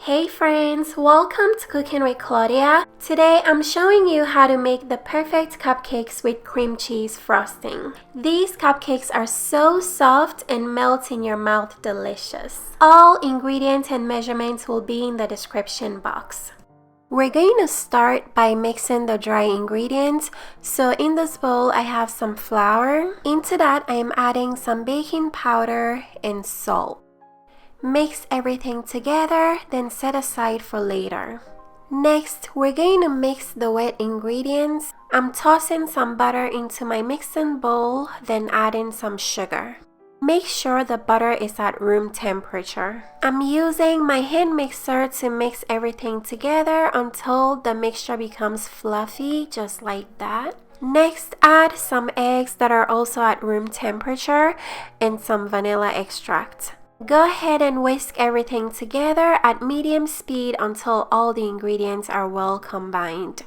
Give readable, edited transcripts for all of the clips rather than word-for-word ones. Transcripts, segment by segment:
Hey friends, welcome to Cooking with Claudia. Today I'm showing you how to make the perfect cupcakes with cream cheese frosting. These cupcakes are so soft and melt in your mouth delicious. All ingredients and measurements will be in the description box. We're going to start by mixing the dry ingredients. So in this bowl I have some flour. Into that I am adding some baking powder and salt. Mix everything together, then set aside for later. Next, we're going to mix the wet ingredients. I'm tossing some butter into my mixing bowl, then adding some sugar. Make sure the butter is at room temperature. I'm using my hand mixer to mix everything together until the mixture becomes fluffy, just like that. Next, add some eggs that are also at room temperature and some vanilla extract. Go ahead and whisk everything together at medium speed until all the ingredients are well combined.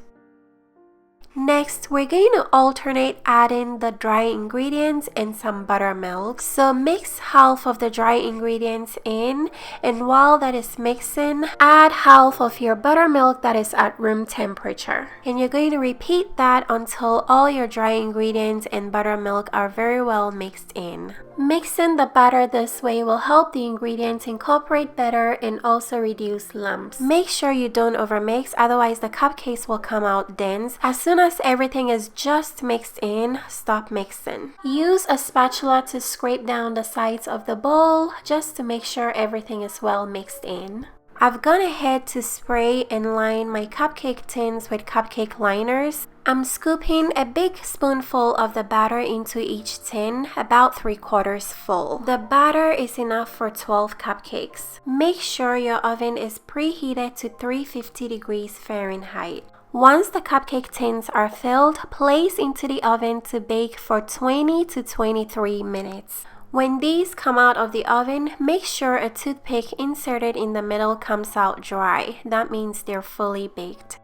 Next, we're going to alternate adding the dry ingredients and some buttermilk. So mix half of the dry ingredients in, and while that is mixing, add half of your buttermilk that is at room temperature. And you're going to repeat that until all your dry ingredients and buttermilk are very well mixed in. Mixing the batter this way will help the ingredients incorporate better and also reduce lumps. Make sure you don't overmix, otherwise the cupcakes will come out dense. As soon as everything is just mixed in, stop mixing. Use a spatula to scrape down the sides of the bowl just to make sure everything is well mixed in. I've gone ahead to spray and line my cupcake tins with cupcake liners. I'm scooping a big spoonful of the batter into each tin, about 3/4 full. The batter is enough for 12 cupcakes. Make sure your oven is preheated to 350 degrees Fahrenheit. Once the cupcake tins are filled, place into the oven to bake for 20 to 23 minutes. When these come out of the oven, make sure a toothpick inserted in the middle comes out dry. That means they're fully baked.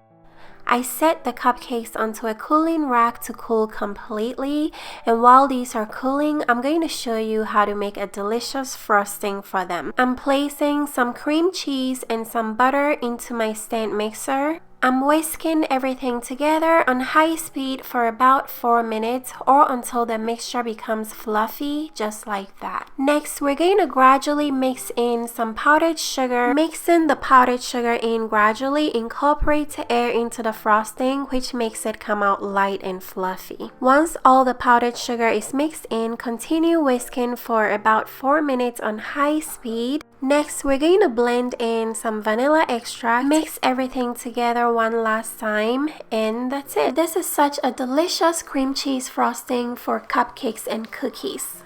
I set the cupcakes onto a cooling rack to cool completely, and while these are cooling, I'm going to show you how to make a delicious frosting for them. I'm placing some cream cheese and some butter into my stand mixer. I'm whisking everything together on high speed for about 4 minutes or until the mixture becomes fluffy, just like that. Next, we're going to gradually mix in some powdered sugar. Mixing the powdered sugar in gradually incorporates air into the frosting, which makes it come out light and fluffy. Once all the powdered sugar is mixed in, continue whisking for about 4 minutes on high speed. Next, we're going to blend in some vanilla extract, mix everything together one last time, and that's it. This is such a delicious cream cheese frosting for cupcakes and cookies.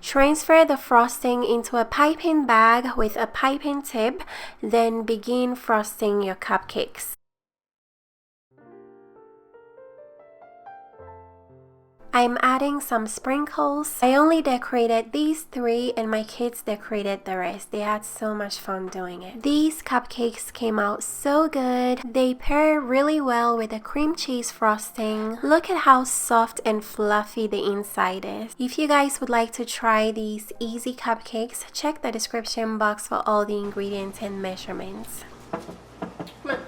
Transfer the frosting into a piping bag with a piping tip, then begin frosting your cupcakes. I'm adding some sprinkles. I only decorated these 3 and my kids decorated the rest. They had so much fun doing it. These cupcakes came out so good. They pair really well with the cream cheese frosting. Look at how soft and fluffy the inside is. If you guys would like to try these easy cupcakes, check the description box for all the ingredients and measurements. Look.